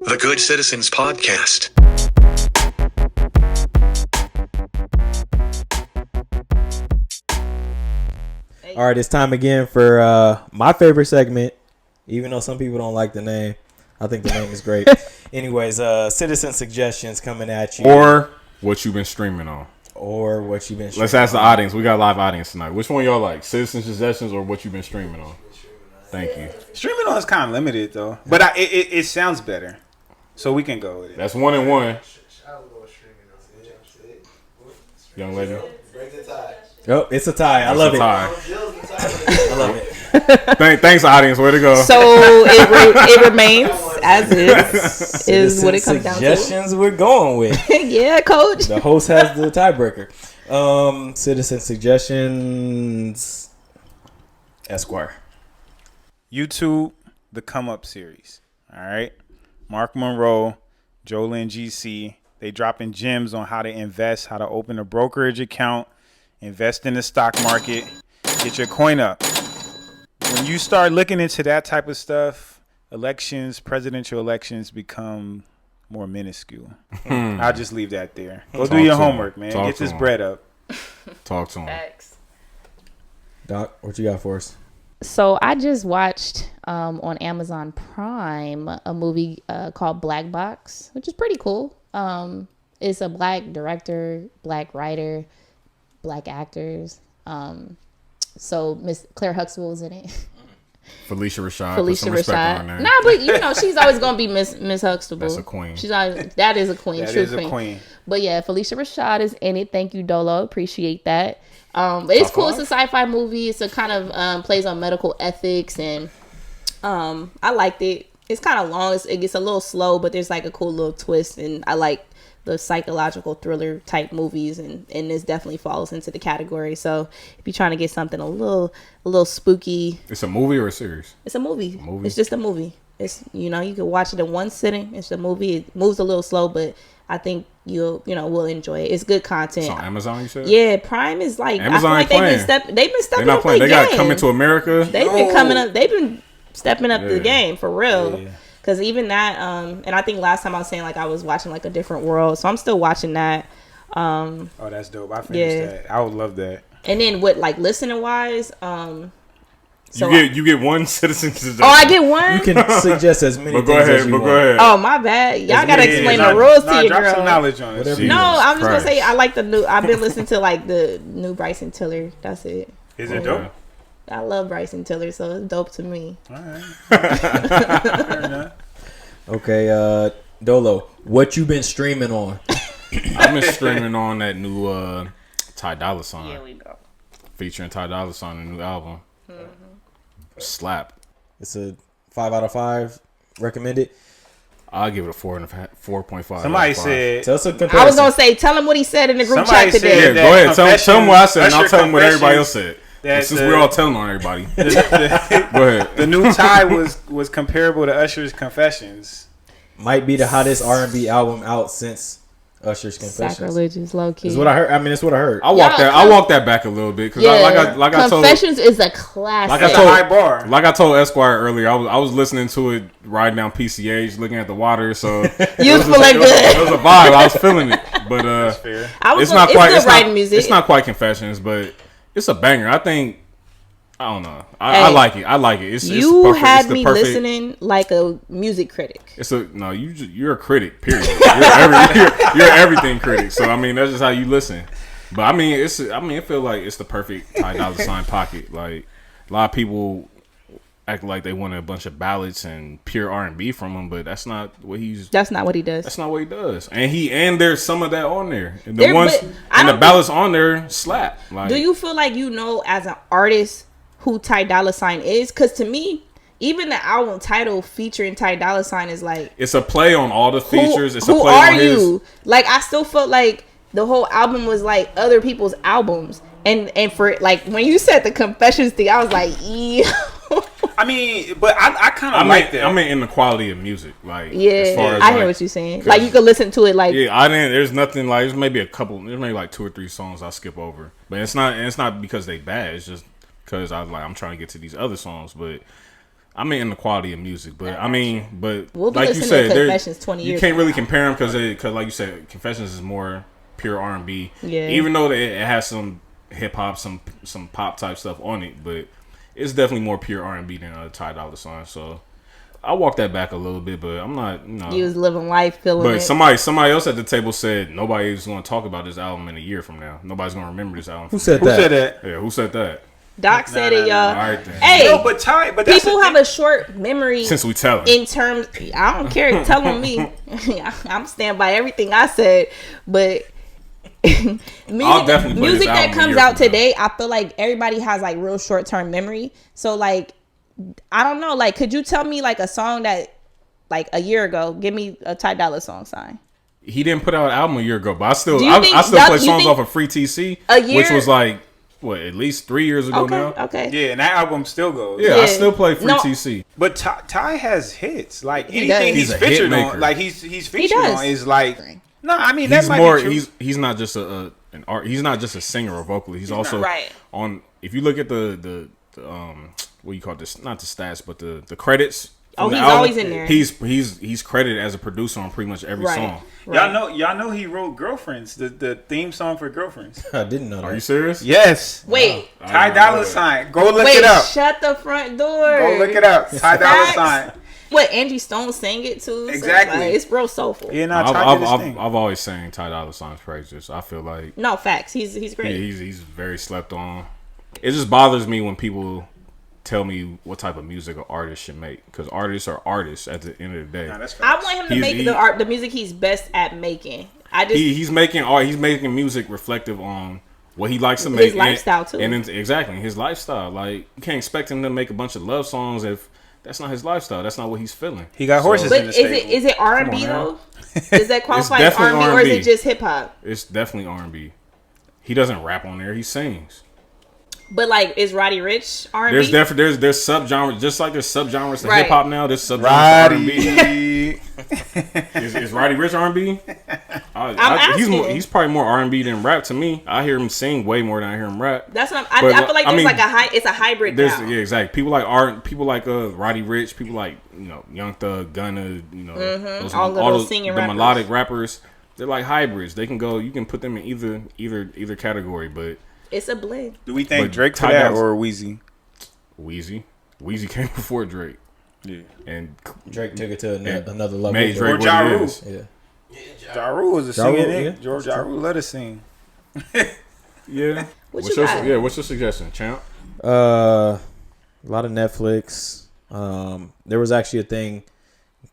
The Good Citizens Podcast. All right, it's time again for my favorite segment, even though some people don't like the name. I think the name is great. Anyways, citizen suggestions coming at you. Or what you've been streaming on. Or what you've been streaming Let's ask the audience. We got a live audience tonight. Which one y'all like? Citizen suggestions or what you've been streaming on? Thank you. Streaming on is kind of limited though, but it sounds better, so we can go with it. That's 1 and 1. Young lady. Oh, it's a tie. I love it. I love it. Thanks, audience. Way to go. So it remains as is what it comes down to. Suggestions we're going with. Yeah, coach. The host has the tiebreaker. Citizen suggestions. Esquire. YouTube, the Come Up series. All right, Mark Monroe, Jolyn GC. They dropping gems on how to invest, how to open a brokerage account, invest in the stock market, get your coin up. When you start looking into that type of stuff, presidential elections become more minuscule. I'll just leave that there. Go do your homework, man. Get this bread up. Talk to him. Facts. Doc, what you got for us? So I just watched on Amazon Prime a movie called Black Box, which is pretty cool. It's a black director, black writer, black actors. So Miss Claire Huxtable is in it. Felicia Rashad. Felicia Rashad. Nah, but you know she's always gonna be Miss Huxtable. That's a queen. She's always, that is a queen. That true is a queen. But yeah, Felicia Rashad is in it. Thank you, D.O.L.O. Appreciate that. But it's cool. It's a sci-fi movie. It's a kind of plays on medical ethics, and I liked it. It's kind of long. It gets a little slow, but there's like a cool little twist, and I like the psychological thriller type movies, and this definitely falls into the category. So if you're trying to get something a little spooky, It's a movie or a series? it's a movie. It's just a movie. It's you can watch it in one sitting. It's a movie. It moves a little slow, but I think will enjoy it. It's good content. It's on Amazon, you said? Yeah, Prime is like Amazon I feel like ain't they've been stepping They're not up playing. their They got game. Coming to America. They've been coming up. They've been stepping up the Yeah. game for real. Yeah. Cause even that, and I think last time I was saying like I was watching like A Different World, so I'm still watching that. Oh, that's dope. I finished that. I would love that. And then what like listening wise, so you get one citizen suggestion. oh I get one. You can suggest as many But things go ahead. as you But want. go ahead. Oh my bad, y'all gotta explain Nah, the rules nah, to you, drop girl. some knowledge on it. Whatever See. you- No, I'm just gonna Christ. say I like the new. I've been listening to like the new Bryson Tiller. That's it. Is it dope? I love Bryson Tiller, so it's dope to me. All right. Fair enough. Okay, D.O.L.O, what you been streaming on? I've been streaming on that new Ty Dolla song. Here we go. Featuring Ty Dolla on the new album. Slap. It's a 5 out of 5. Recommended. I'll give it a 4.5. Somebody said. Tell us a comparison. I was gonna say, tell him what he said in the group Somebody chat said today. Yeah, that go ahead. Tell him what I said, and I'll Usher tell him what everybody else Confessions, said. that Since the- we're all telling on everybody. Go ahead. The new Ty was comparable to Usher's Confessions. Might be the hottest R&B album out since Usher's Confessions. Sacrilegious, low key. Is what I heard. I mean, it's what I heard. I walked that back a little bit because I told Confessions is a classic. Like It's a high bar. Like I told Esquire earlier, I was listening to it riding down PCH, looking at the water. So You was feeling it good. was a vibe. I was feeling it, but That's fair. it's not quite. It's good writing music. It's not quite Confessions, but it's a banger. I think. I don't know. I Hey, like it. I like it. It's You perfect. had It's the me perfect, listening like a music critic. You're a critic. Period. You're an everything critic. So I mean, that's just how you listen. But I mean, it feels like it's the perfect Ty Dolla Sign pocket. Like a lot of people act like they wanted a bunch of ballads and pure R&B from him, but that's not what he's. That's not what he does. That's not what he does. And there's some of that on there. And There- the ones but I and the don't ballads on there slap. Like, Do you feel like as an artist who Ty Dolla Sign is? Because to me, even the album title featuring Ty Dolla Sign is like, it's a play on all the features. It's who a play are on his. you? Like, I still felt like the whole album was like other people's albums. And for like when you said the Confessions thing, I was like, ew. I mean, but I kind of like that. I mean, in the quality of music, like Yeah, as far as, I hear like, what you're saying. Like you could listen to it like Yeah, I didn't. There's nothing like. There's maybe a couple. There's maybe like 2 or 3 songs I skip over, but it's not. And it's not because they bad. It's just because I'm trying to get to these other songs. But I mean, in the quality of music, but I mean, but We'll be like you listening said, to Confessions 20 you years can't from really now. compare them because like you said, Confessions is more pure R&B. Yeah. Even though it has some hip hop, some pop type stuff on it, but it's definitely more pure R&B than Ty Dolla Sign. So I walk that back a little bit, but I'm not. You was living life, feeling But it. somebody else at the table said nobody's going to talk about this album in a year from now. Nobody's going to remember this album. Who said Who that? said that? Yeah, who said that? Doc said it, y'all. All right then. Hey, No, but that's people have a short memory Since we tell him. in terms. I don't care. Tell them me. I'm stand by everything I said. But I'll definitely play music this that album a comes year out from now. today, I feel like everybody has like real short term memory. So like, I don't know. Like, could you tell me like a song that like a year ago? Give me a Ty Dolla song sign. He didn't put out an album a year ago, but I still Do you think- play you songs think off of Free TC, a year- which was like what, at least 3 years ago Okay. now. Okay. Yeah, and that album still goes. Yeah, I Yeah. still play Free No. TC. But Ty has hits. Like He anything does. He's he's a hit featured maker. on, like he's featured does. on is like. No, I mean that He's might more. be true. He's not just an art. He's not just a singer or vocalist. He's also Right. on. If you look at the what you call this? Not the stats, but the credits. Oh, from the he's album, always in there. He's credited as a producer on pretty much every Right. song. Y'all know he wrote Girlfriends, the theme song for Girlfriends. I didn't know that. Are you serious? Yes. Wait. Ty Dolla Sign. Go look Wait. it up. Shut the front door. Go look it up. Ty Dolla Facts. Sign. What, Angie Stone sang it too? So, Exactly. like, it's real soulful. Yeah, no, Ty did his thing. I've always sang Ty Dolla Sign's praises. I feel like No, facts. He's great. he's very slept on. It just bothers me when people tell me what type of music an artist should make, because artists are artists at the end of the day. Nah, that's I facts. want him to He's- make he- the music he's best at making. I just He's making art. He's making music reflective on what he likes to make. His lifestyle, too. And exactly his lifestyle. Like, you can't expect him to make a bunch of love songs if that's not his lifestyle. That's not what he's feeling. He got horses But in the is stable. it R&B Come on though? Does that qualify as definitely R&B or is R&B. it just hip hop? It's definitely R&B. He doesn't rap on there. He sings. But like, is Roddy Ricch R&B? There's subgenres, just like there's subgenres to Right. hip hop now. There's subgenres to R&B. Roddy. Is Roddy Ricch R&B? asking. He's probably more R&B than rap to me. I hear him sing way more than I hear him rap. That's what But, I feel like I there's mean, like it's a hybrid There's now. yeah, exactly. People like art. People like Roddy Ricch. People like Young Thug, Gunna. Those, All the little singing the rappers. melodic rappers. They're like hybrids. They can go. You can put them in either category. But It's a blend. Do we think But Drake for Ty that Dolla- or Weezy? Weezy came before Drake. Yeah. And Drake took it to another level. made but- Drake Or what Ja he Rule. is. Yeah. Ja Rule was a Ja Rule, singing yeah. nigga. George Ja Rule let us sing. Yeah. What What's you your got? What's your suggestion, champ? A lot of Netflix. There was actually a thing,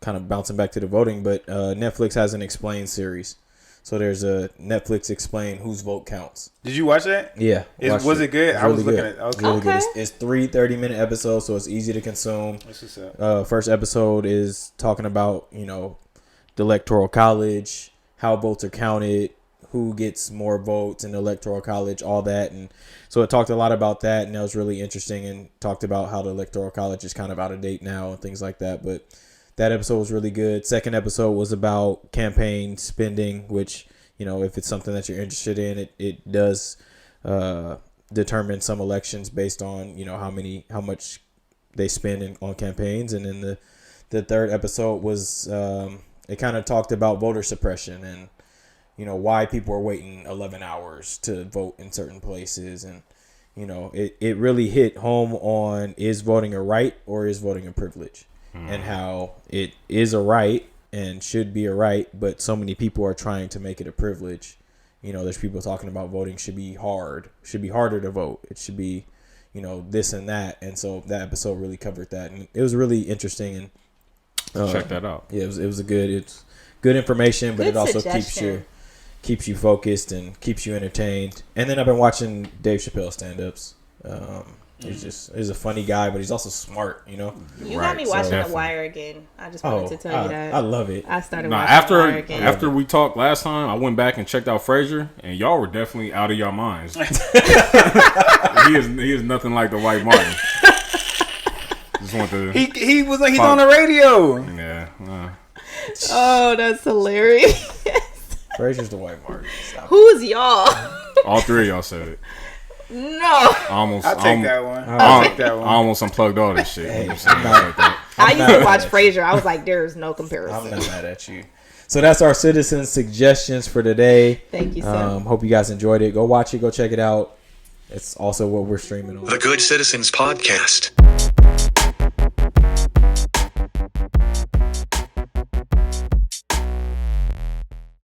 kind of bouncing back to the voting, but Netflix has an Explain series. So there's a Netflix Explain whose vote counts. Did you watch that? Yeah. Was watched it good? It's I was really looking good. at. Okay. It's really good. Okay. It's 3 30-minute episodes, so it's easy to consume. What's this up? First episode is talking about, the electoral college, how votes are counted, who gets more votes in the electoral college, all that. And so it talked a lot about that, and that was really interesting, and talked about how the electoral college is kind of out of date now and things like that. But that episode was really good. Second episode was about campaign spending, which, if it's something that you're interested in, it does determine some elections based on, how much they spend on campaigns. And then the third episode was it kind of talked about voter suppression and why people are waiting 11 hours to vote in certain places. And it really hit home on, is voting a right or is voting a privilege, and how it is a right and should be a right, but so many people are trying to make it a privilege. There's people talking about voting should be harder to vote. It should be, this and that. And so that episode really covered that, and it was really interesting. And Check that out. yeah, it's good information, but Good it also suggestion. keeps you focused and keeps you entertained. And then I've been watching Dave Chappelle stand-ups. He's a funny guy, but he's also smart. You got Right, me so watching The definitely. Wire again. I just wanted to tell you that. I love it. I started Nah, watching The Wire again. after we talked last time, I went back and checked out Frasier, and y'all were definitely out of your minds. he is nothing like the White Martin. Just want to He was like he's on the radio. yeah. Oh, that's hilarious. Frasier's the white mark. Stop. Who's y'all? All three of y'all said it. No. I'll take that one. I almost unplugged all this shit. Hey, You know what I'm saying? Like that. I used to watch Frasier. I was like, there's no comparison. I'm not mad at you. So that's our citizen suggestions for today. Thank you, sir. Hope you guys enjoyed it. Go watch it. Go check it out. It's also what we're streaming on. The Good Citizens Podcast.